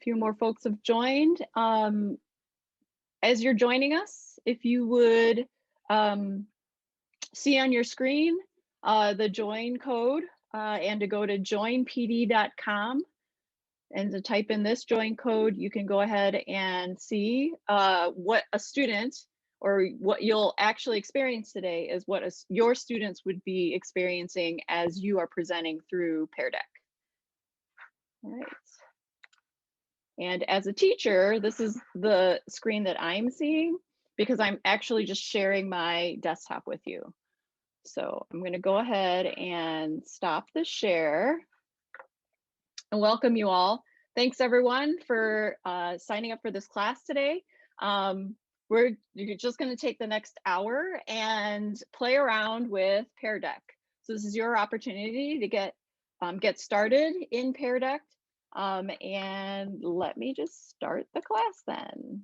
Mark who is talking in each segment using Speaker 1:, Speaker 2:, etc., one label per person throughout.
Speaker 1: few more folks have joined. As you're joining us, if you would see on your screen the join code and to go to joinpd.com and to type in this join code, you can go ahead and see what a student or what you'll actually experience today is what your students would be experiencing as you are presenting through PearDeck. All right. And as a teacher, this is the screen that I'm seeing because I'm actually just sharing my desktop with you. So I'm going to go ahead and stop the share and welcome you all. Thanks everyone for signing up for this class today. You're just going to take the next hour and play around with PearDeck. So this is your opportunity to get started in PearDeck. And let me just start the class then.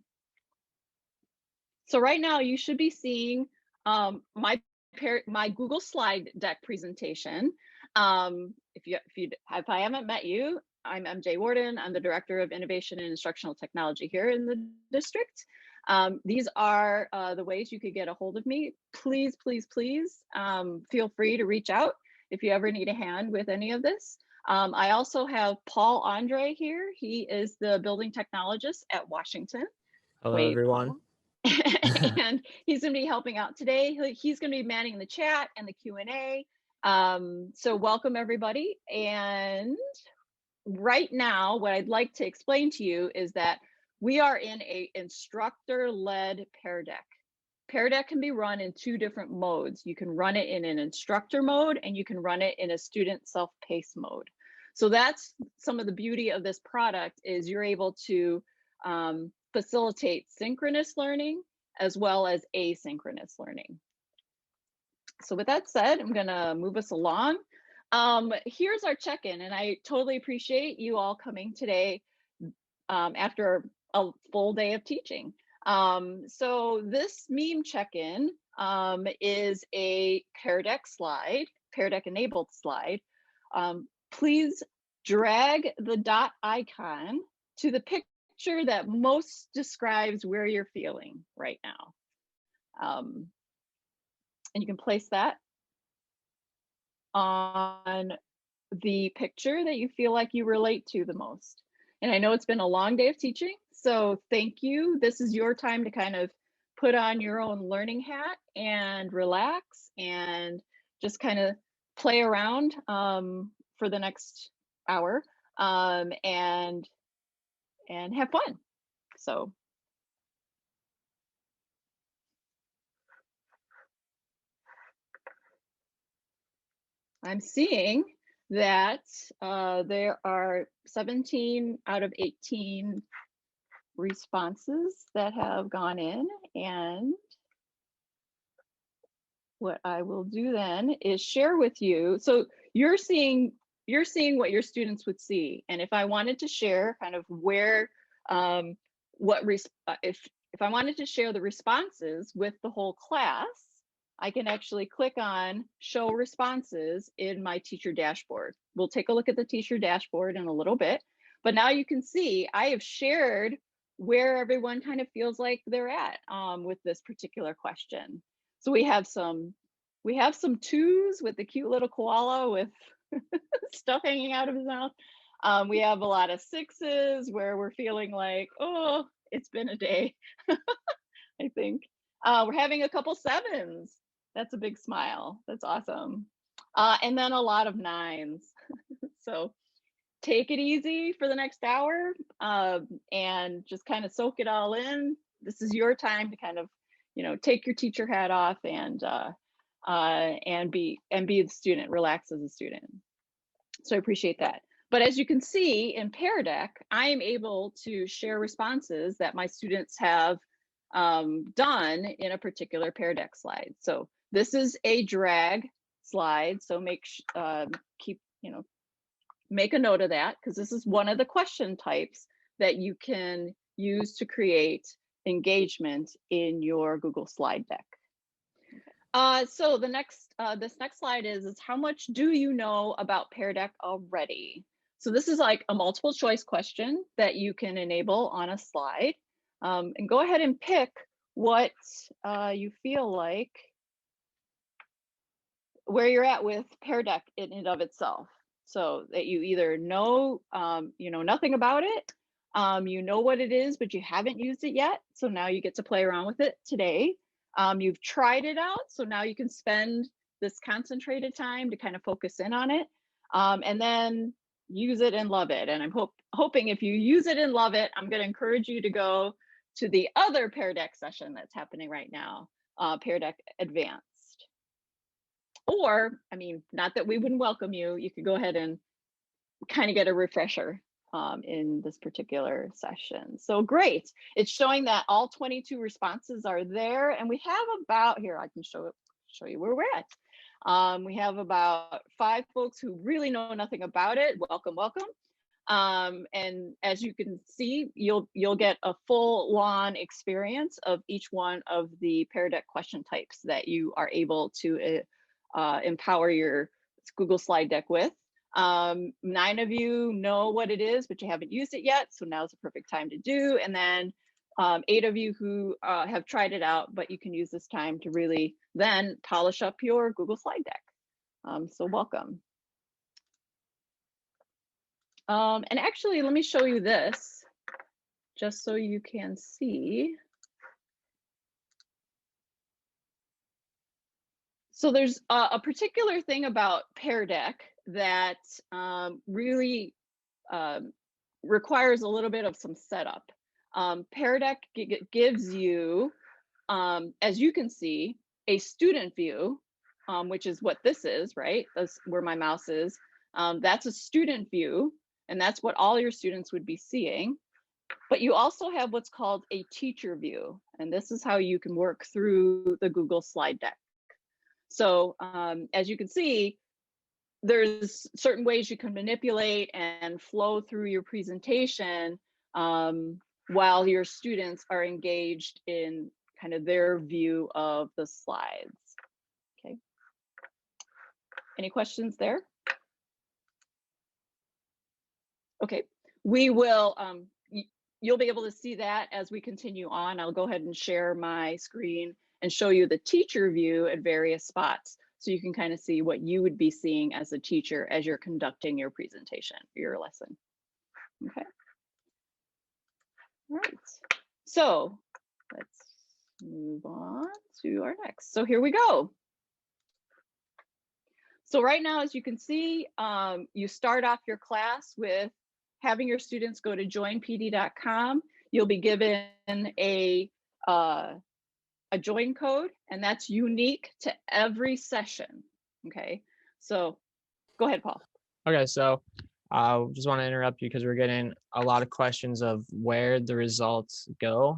Speaker 1: So right now you should be seeing my Google slide deck presentation. If I haven't met you, I'm MJ Warden. I'm the Director of Innovation and Instructional Technology here in the district. These are the ways you could get a hold of me. Please, please, please feel free to reach out if you ever need a hand with any of this. I also have Paul Andre here. He is the building technologist at Washington.
Speaker 2: Hello, everyone.
Speaker 1: And he's going to be helping out today. He's going to be manning the chat and the Q&A. So welcome everybody. And right now, what I'd like to explain to you is that we are in a instructor-led PearDeck. PearDeck can be run in two different modes. You can run it in an instructor mode and you can run it in a student self-paced mode. So that's some of the beauty of this product is you're able to facilitate synchronous learning as well as asynchronous learning. So with that said, I'm gonna move us along. Here's our check-in, and I totally appreciate you all coming today after a full day of teaching. So this meme check-in is a PearDeck slide, PearDeck enabled slide. Please drag the dot icon to the picture that most describes where you're feeling right now. And you can place that on the picture that you feel like you relate to the most. And I know it's been a long day of teaching, so thank you. This is your time to kind of put on your own learning hat and relax and just kind of play around for the next hour and have fun. So I'm seeing that there are 17 out of 18 responses that have gone in, and what I will do then is share with you. So you're seeing what your students would see, and if I wanted to share kind of where if I wanted to share the responses with the whole class, I can actually click on show responses in my teacher dashboard. We'll take a look at the teacher dashboard in a little bit, but now you can see I have shared where everyone kind of feels like they're at with this particular question. So we have some twos with the cute little koala with stuff hanging out of his mouth. We have a lot of sixes where we're feeling like, oh, it's been a day, I think. We're having a couple sevens. That's a big smile. That's awesome. And then a lot of nines. So take it easy for the next hour and just kind of soak it all in. This is your time to kind of, take your teacher hat off and be the student, relax as a student. So I appreciate that. But as you can see in PearDeck, I am able to share responses that my students have done in a particular PearDeck slide. So this is a drag slide. So make a note of that, because this is one of the question types that you can use to create engagement in your Google slide deck. So this next slide is how much do you know about PearDeck already? So this is like a multiple choice question that you can enable on a slide. And go ahead and pick what you feel like, where you're at with PearDeck in and of itself. So that you either know, you know nothing about it, you know what it is, but you haven't used it yet. So now you get to play around with it today. You've tried it out, so now you can spend this concentrated time to kind of focus in on it, and then use it and love it. And I'm hoping if you use it and love it, I'm going to encourage you to go to the other PearDeck session that's happening right now, PearDeck Advanced. Or, I mean, not that we wouldn't welcome you, you could go ahead and kind of get a refresher in this particular session. So great. It's showing that all 22 responses are there, and we have about, here, I can show you where we're at. We have about 5 folks who really know nothing about it. Welcome, welcome. And as you can see, you'll get a full-on experience of each one of the PearDeck question types that you are able to empower your Google slide deck with. 9 of you know what it is, but you haven't used it yet, so now's the perfect time to do. And then 8 of you who have tried it out, but you can use this time to really then polish up your Google slide deck. So welcome. And actually, let me show you this, just so you can see. So there's a particular thing about PearDeck that really requires a little bit of some setup. PearDeck gives you, as you can see, a student view, which is what this is, right? That's where my mouse is. That's a student view, and that's what all your students would be seeing. But you also have what's called a teacher view, and this is how you can work through the Google slide deck. So as you can see, there's certain ways you can manipulate and flow through your presentation while your students are engaged in kind of their view of the slides. Okay. Any questions there? Okay, we will, you'll be able to see that as we continue on. I'll go ahead and share my screen and show you the teacher view at various spots, so you can kind of see what you would be seeing as a teacher as you're conducting your presentation, your lesson. Okay. All right. So let's move on to our next. So here we go. So right now, as you can see, you start off your class with having your students go to joinpd.com. You'll be given a join code, and that's unique to every session. Okay, so go ahead, Paul.
Speaker 2: Okay, so I just want to interrupt you because we're getting a lot of questions of where the results go.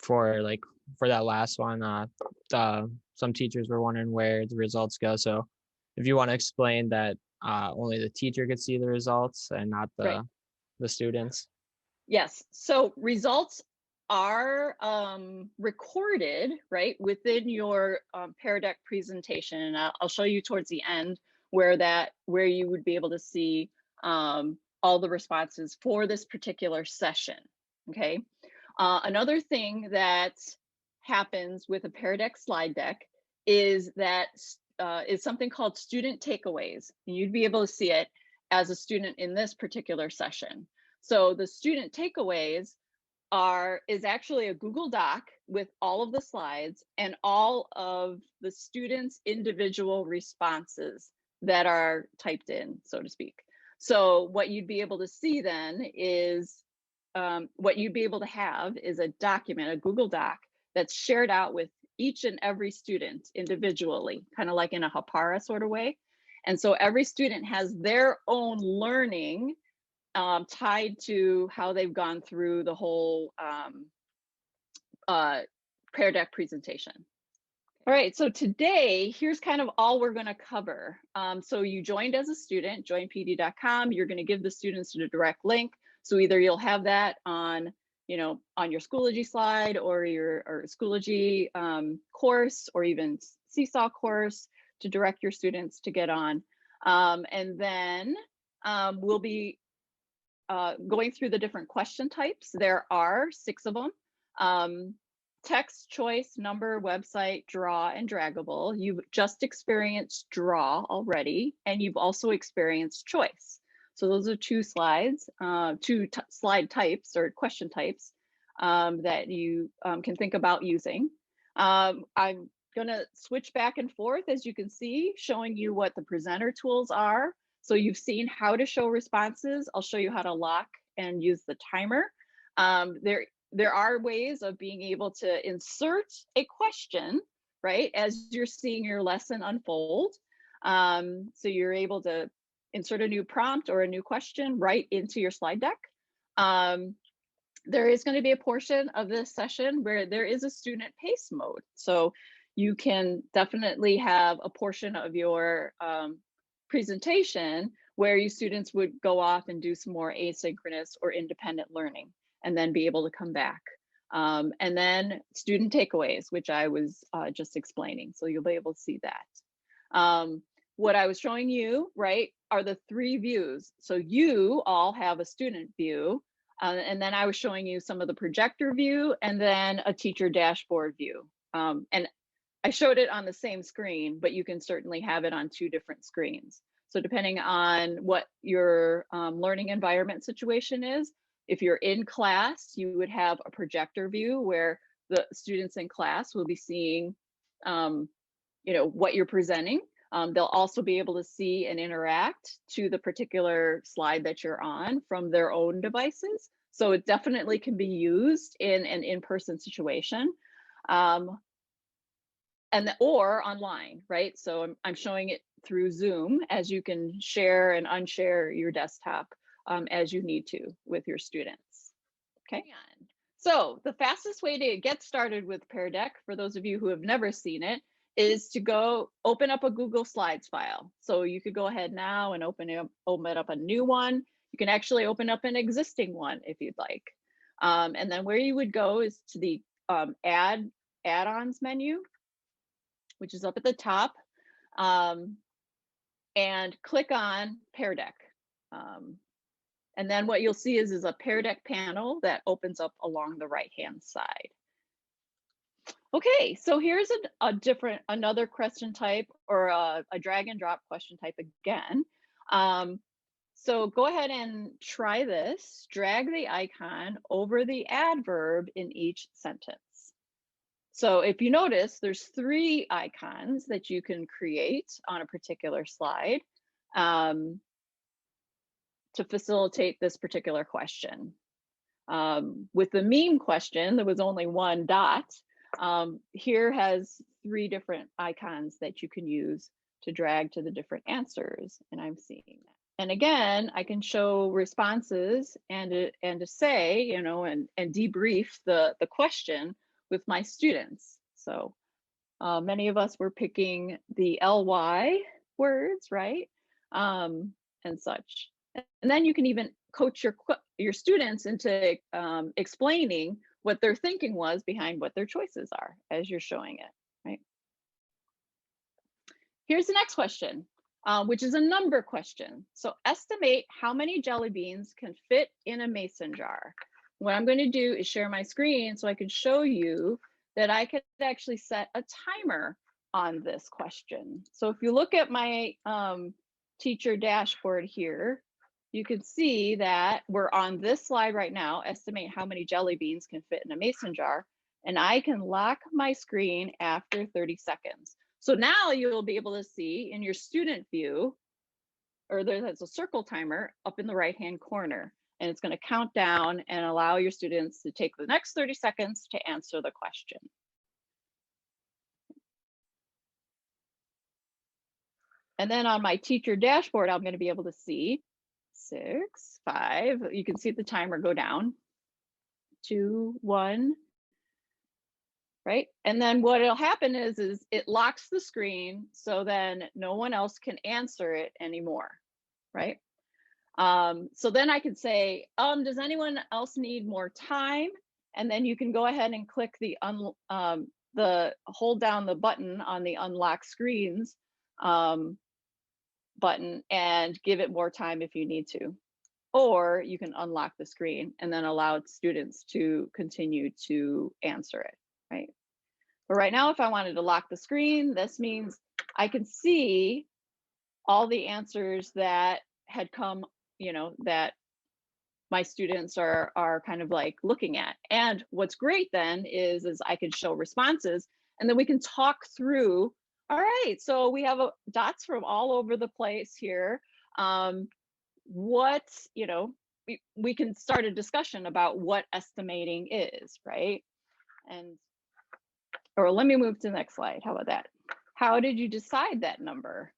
Speaker 2: For that last one, some teachers were wondering where the results go. So if you want to explain that only the teacher could see the results and not the students.
Speaker 1: Yes, so results are recorded right within your PearDeck presentation, and I'll show you towards the end where you would be able to see all the responses for this particular session. Okay, another thing that happens with a PearDeck slide deck is that is something called student takeaways, and you'd be able to see it as a student in this particular session. So the student takeaways is actually a Google Doc with all of the slides and all of the students' individual responses that are typed in, so to speak. So what you'd be able to see then is, what you'd be able to have is a document, a Google Doc, that's shared out with each and every student individually, kind of like in a Hapara sort of way. And so every student has their own learning tied to how they've gone through the whole PearDeck presentation. All right, so today, here's kind of all we're gonna cover. So you joined as a student, joinpd.com. You're gonna give the students a direct link. So either you'll have that on, on your Schoology slide or your Schoology course, or even Seesaw course to direct your students to get on. And then we'll be going through the different question types. There are 6 of them. Text, choice, number, website, draw, and draggable. You've just experienced draw already, and you've also experienced choice. So those are 2 slides, slide types or question types that you can think about using. I'm gonna switch back and forth, as you can see, showing you what the presenter tools are. So you've seen how to show responses. I'll show you how to lock and use the timer. There are ways of being able to insert a question, right, as you're seeing your lesson unfold. So you're able to insert a new prompt or a new question right into your slide deck. There is going to be a portion of this session where there is a student pace mode. So you can definitely have a portion of your presentation where you students would go off and do some more asynchronous or independent learning and then be able to come back. And then student takeaways, which I was just explaining. So you'll be able to see that. What I was showing you, right, are the 3 views. So you all have a student view, and then I was showing you some of the projector view and then a teacher dashboard view. And I showed it on the same screen, but you can certainly have it on 2 different screens. So depending on what your learning environment situation is, if you're in class, you would have a projector view where the students in class will be seeing, what you're presenting. They'll also be able to see and interact to the particular slide that you're on from their own devices. So it definitely can be used in an in-person situation. Or online, right? So I'm showing it through Zoom, as you can share and unshare your desktop as you need to with your students. Okay. So the fastest way to get started with PearDeck, for those of you who have never seen it, is to go open up a Google Slides file. So you could go ahead now and open up a new one. You can actually open up an existing one if you'd like. And then where you would go is to the add-ons menu, which is up at the top, and click on PearDeck. And then what you'll see is a PearDeck panel that opens up along the right-hand side. Okay, so here's another question type, or a drag and drop question type again. So go ahead and try this. Drag the icon over the adverb in each sentence. So if you notice, there's 3 icons that you can create on a particular slide to facilitate this particular question. With the meme question, there was only 1 dot. Here has 3 different icons that you can use to drag to the different answers, and I'm seeing that. And again, I can show responses and to say, and debrief the question with my students. So many of us were picking the LY words, right? And such. And then you can even coach your students into explaining what their thinking was behind what their choices are as you're showing it, right? Here's the next question, which is a number question. So estimate how many jelly beans can fit in a mason jar. What I'm going to do is share my screen so I can show you that I could actually set a timer on this question. So if you look at my teacher dashboard here, you can see that we're on this slide right now, estimate how many jelly beans can fit in a mason jar, and I can lock my screen after 30 seconds. So now you'll be able to see in your student view, or there's a circle timer up in the right-hand corner, and it's going to count down and allow your students to take the next 30 seconds to answer the question. And then on my teacher dashboard, I'm going to be able to see 6, 5, you can see the timer go down, 2, 1, right? And then what'll happen is it locks the screen, so then no one else can answer it anymore, right? So then I could say, does anyone else need more time? And then you can go ahead and click the hold down the button on the unlock screens button and give it more time if you need to. Or you can unlock the screen and then allow students to continue to answer it, right? But right now, if I wanted to lock the screen, this means I can see all the answers that had come, that my students are kind of like looking at. And what's great then is I can show responses, and then we can talk through. All right, so we have dots from all over the place here. What, we can start a discussion about what estimating is, right? And or let me move to the next slide. How about that? How did you decide that number?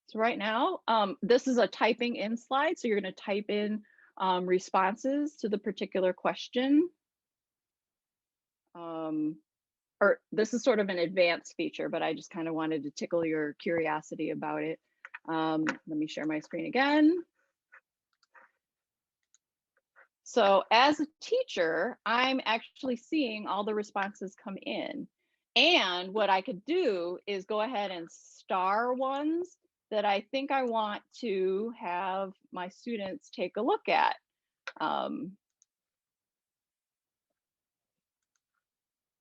Speaker 1: So right now, this is a typing in slide. So you're going to type in responses to the particular question. Or this is sort of an advanced feature, but I just kind of wanted to tickle your curiosity about it. Let me share my screen again. So as a teacher, I'm actually seeing all the responses come in. And what I could do is go ahead and star ones that I think I want to have my students take a look at.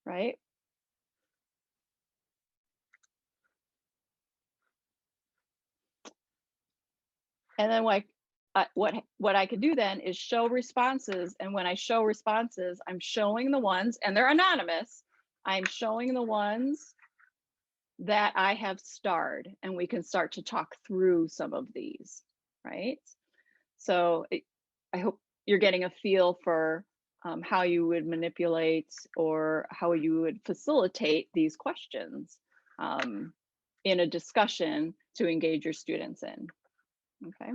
Speaker 1: Right? And then what I could do then is show responses. And when I show responses, I'm showing the ones, and they're anonymous. I'm showing the ones that I have starred, and we can start to talk through some of these, right? So I hope you're getting a feel for how you would manipulate or how you would facilitate these questions in a discussion to engage your students in. Okay.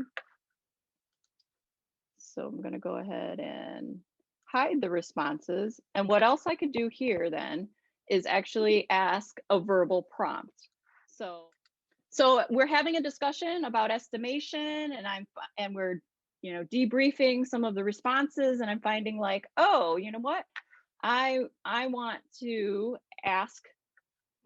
Speaker 1: So I'm going to go ahead and hide the responses. And what else I could do here then is actually ask a verbal prompt. So we're having a discussion about estimation, and we're debriefing some of the responses, and I'm finding like, oh, you know what? I want to ask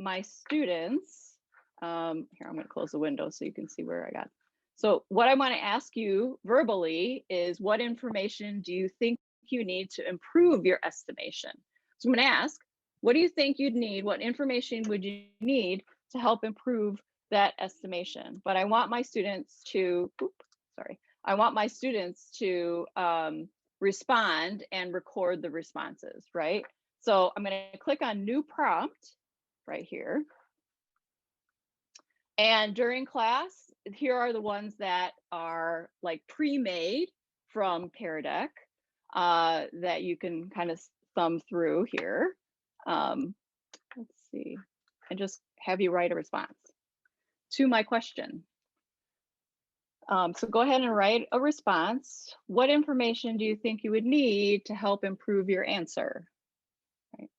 Speaker 1: my students. Here, I'm going to close the window so you can see where I got. So what I want to ask you verbally is, what information do you think you need to improve your estimation? So I'm going to ask, what do you think you'd need? What information would you need to help improve that estimation? But I want my students to, respond and record the responses, right? So I'm going to click on new prompt right here. And during class, here are the ones that are like pre-made from PearDeck that you can kind of thumb through here. Let's see, and just have you write a response to my question. So go ahead and write a response. What information do you think you would need to help improve your answer? Right.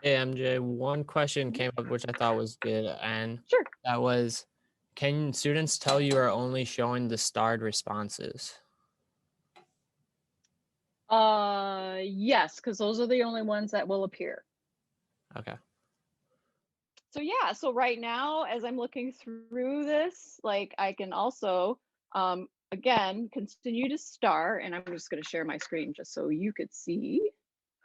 Speaker 2: Hey MJ, one question came up which I thought was good, and
Speaker 1: Sure.
Speaker 2: that was, can students tell you are only showing the starred responses?
Speaker 1: Yes, because those are the only ones that will appear.
Speaker 2: Okay.
Speaker 1: So yeah, so right now, as I'm looking through this, like I can also, again, continue to star, and I'm just going to share my screen just so you could see.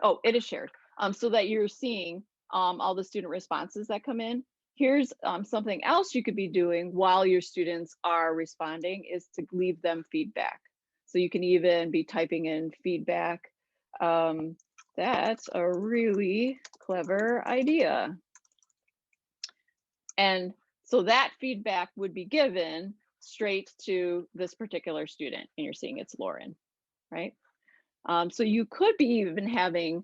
Speaker 1: Oh, it is shared, so that you're seeing all the student responses that come in. Here's something else you could be doing while your students are responding, is to leave them feedback. So you can even be typing in feedback. That's a really clever idea. And so that feedback would be given straight to this particular student, and you're seeing it's Lauren, right? So you could be even having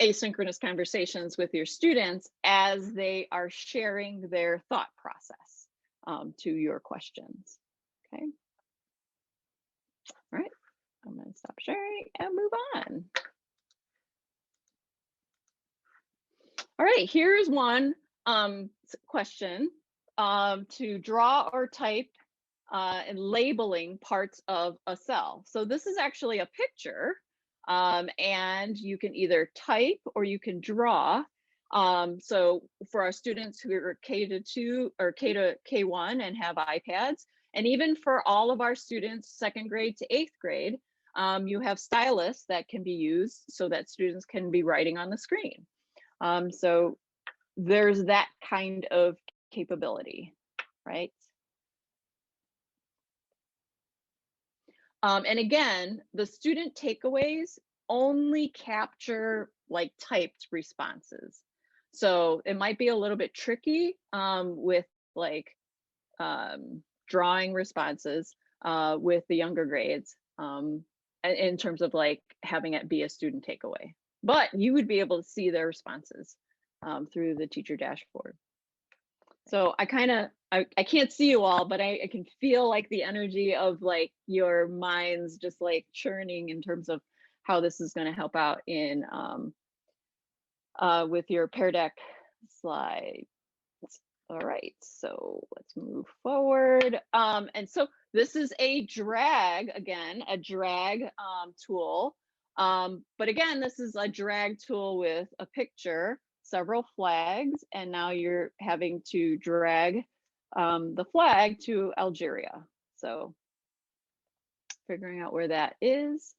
Speaker 1: asynchronous conversations with your students as they are sharing their thought process to your questions. Okay. All right. I'm going to stop sharing and move on. All right. Here's one question to draw or type and labeling parts of a cell. So this is actually a picture And you can either type or you can draw. So for our students who are K to 2 or K to K1 and have iPads, and even for all of our students, 2nd grade to 8th grade, you have stylus that can be used so that students can be writing on the screen. So there's that kind of capability, right? And again, the student takeaways only capture like typed responses. So it might be a little bit tricky with like drawing responses with the younger grades in terms of like having it be a student takeaway. But you would be able to see their responses through the teacher dashboard. So I can't see you all, but I can feel like the energy of like your minds just like churning in terms of how this is going to help out in with your PearDeck slides. All right, so let's move forward. And so this is a drag tool. But again, this is a drag tool with a picture, several flags, and now you're having to drag the flag to Algeria. So figuring out where that is.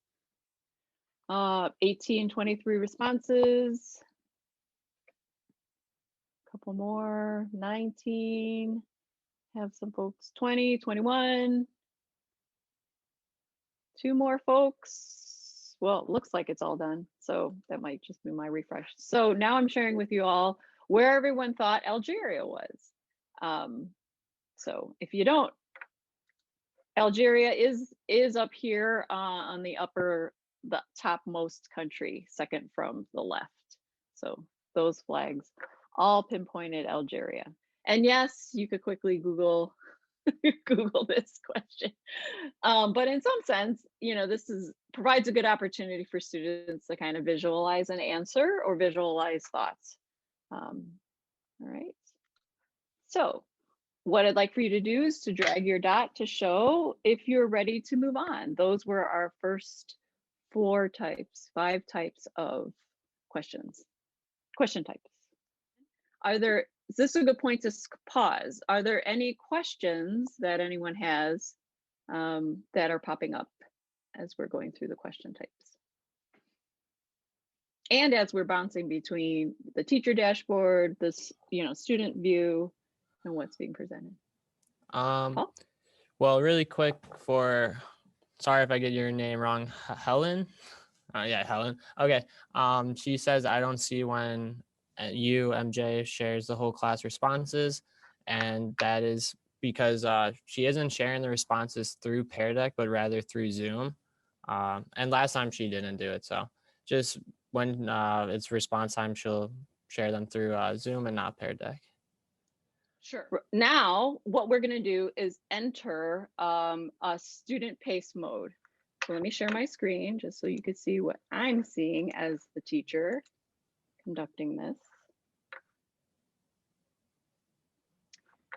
Speaker 1: 1823 responses. Couple more, 19. Have some folks, 20, 21. 2 more folks. Well, it looks like it's all done. So that might just be my refresh. So now I'm sharing with you all where everyone thought Algeria was. So if you don't, Algeria is up here on the topmost country, second from the left. So those flags all pinpointed Algeria. And yes, you could quickly Google this question. But in some sense, this provides a good opportunity for students to kind of visualize an answer or visualize thoughts. All right. So what I'd like for you to do is to drag your dot to show if you're ready to move on. Those were our first 5 types of question types. Is this a good point to pause? Are there any questions that anyone has that are popping up as we're going through the question types? And as we're bouncing between the teacher dashboard, this student view, and what's being presented.
Speaker 2: Well, really quick sorry if I get your name wrong, Helen. Yeah, Helen. Okay. She says, I don't see when MJ shares the whole class responses, and that is because she isn't sharing the responses through PearDeck, but rather through Zoom. And last time she didn't do it. So just when it's response time, she'll share them through Zoom and not PearDeck.
Speaker 1: Sure. Now, what we're going to do is enter a student pace mode. So let me share my screen just so you can see what I'm seeing as the teacher conducting this.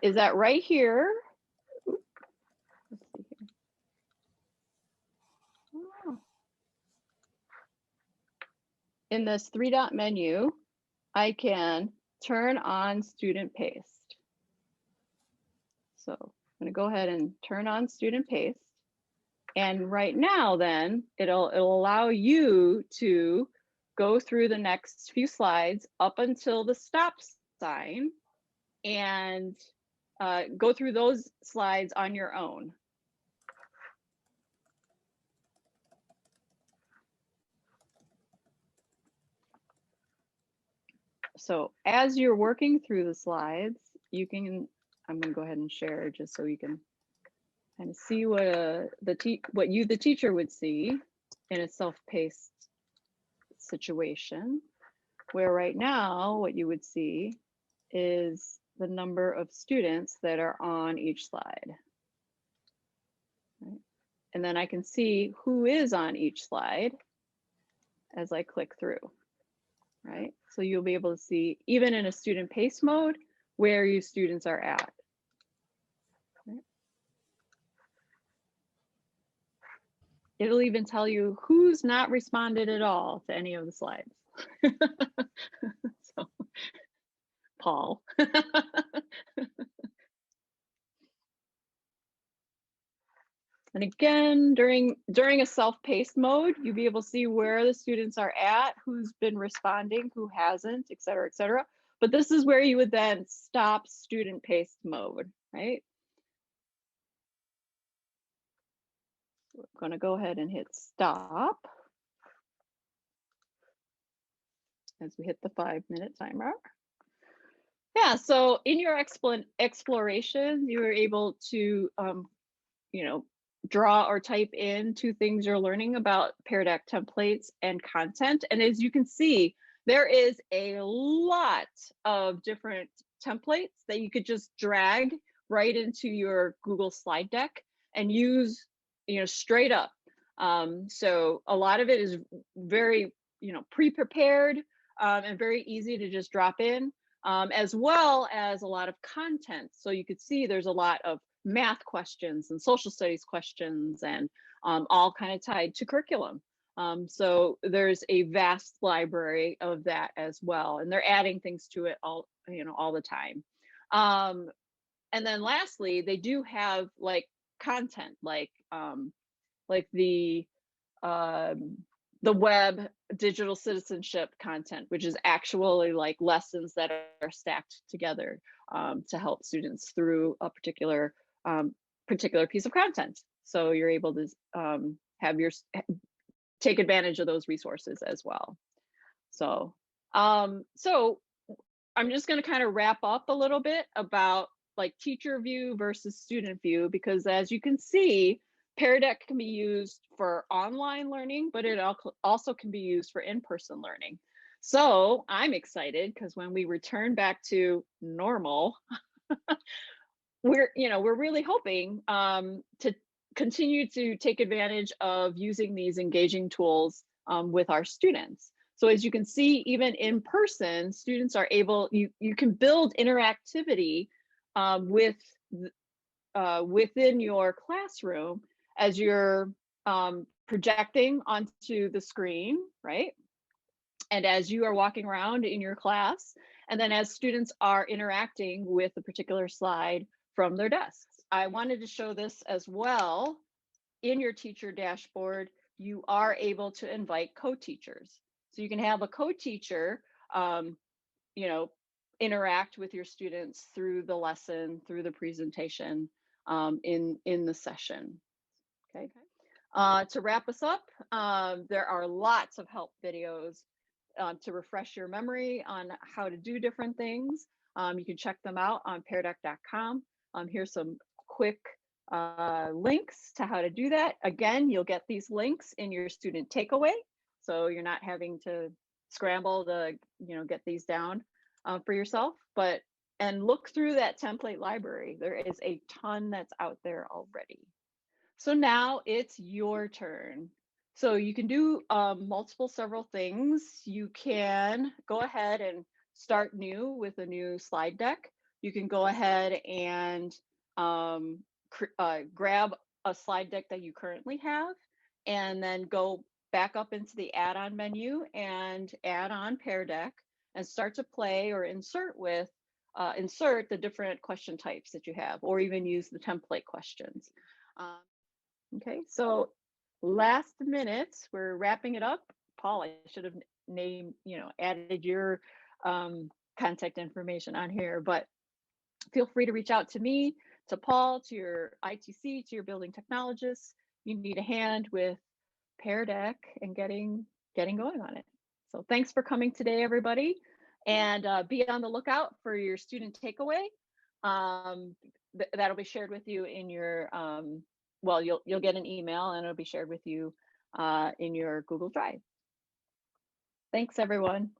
Speaker 1: Is that right here? Oops. Let's see here. Oh. In this 3-dot menu, I can turn on student pace. So I'm going to go ahead and turn on student pace. And right now, then, it'll allow you to go through the next few slides up until the stop sign and go through those slides on your own. So as you're working through the slides, I'm going to go ahead and share just so you can kind of see what the teacher would see in a self-paced situation, where right now what you would see is the number of students that are on each slide. Right? And then I can see who is on each slide as I click through, right? So you'll be able to see, even in a student pace mode, where your students are at. It'll even tell you who's not responded at all to any of the slides. So, Paul. And again, during a self-paced mode, you'll be able to see where the students are at, who's been responding, who hasn't, et cetera, et cetera. But this is where you would then stop student-paced mode, right? So I'm going to go ahead and hit stop as we hit the 5-minute timer. Yeah, so in your exploration, you were able to, you know, draw or type in 2 things you're learning about PearDeck templates and content. And as you can see, there is a lot of different templates that you could just drag right into your Google slide deck and use, straight up. So a lot of it is very, pre-prepared and very easy to just drop in, as well as a lot of content. So you could see there's a lot of math questions and social studies questions, and all kind of tied to curriculum. So there's a vast library of that as well, and they're adding things to it all the time. And then lastly, they do have like content, like the web digital citizenship content, which is actually like lessons that are stacked together to help students through a particular piece of content. So you're able to take advantage of those resources as well. So I'm just going to kind of wrap up a little bit about like teacher view versus student view, because as you can see, PearDeck can be used for online learning, but it also can be used for in-person learning. So I'm excited because when we return back to normal, we're really hoping to continue to take advantage of using these engaging tools with our students. So as you can see, even in person, students are able, you can build interactivity within your classroom as you're projecting onto the screen, right? And as you are walking around in your class, and then as students are interacting with a particular slide from their desks. I wanted to show this as well. In your teacher dashboard, you are able to invite co-teachers. So you can have a co-teacher, interact with your students through the lesson, through the presentation, in the session. Okay. To wrap us up, there are lots of help videos to refresh your memory on how to do different things. You can check them out on peardeck.com. Here's some quick links to how to do that. Again, you'll get these links in your student takeaway, so you're not having to scramble to get these down for yourself. And look through that template library. There is a ton that's out there already. So now it's your turn. So you can do several things. You can go ahead and start new with a new slide deck. You can go ahead and grab a slide deck that you currently have, and then go back up into the add-on menu and add on PearDeck and start to play or insert the different question types that you have, or even use the template questions. Okay, so last minute, we're wrapping it up. Paul, I should have added your contact information on here, but feel free to reach out to me, to Paul, to your ITC, to your building technologists. You need a hand with PearDeck and getting going on it. So thanks for coming today, everybody, and be on the lookout for your student takeaway. That'll be shared with you in your you'll get an email, and it'll be shared with you in your Google Drive. Thanks, everyone.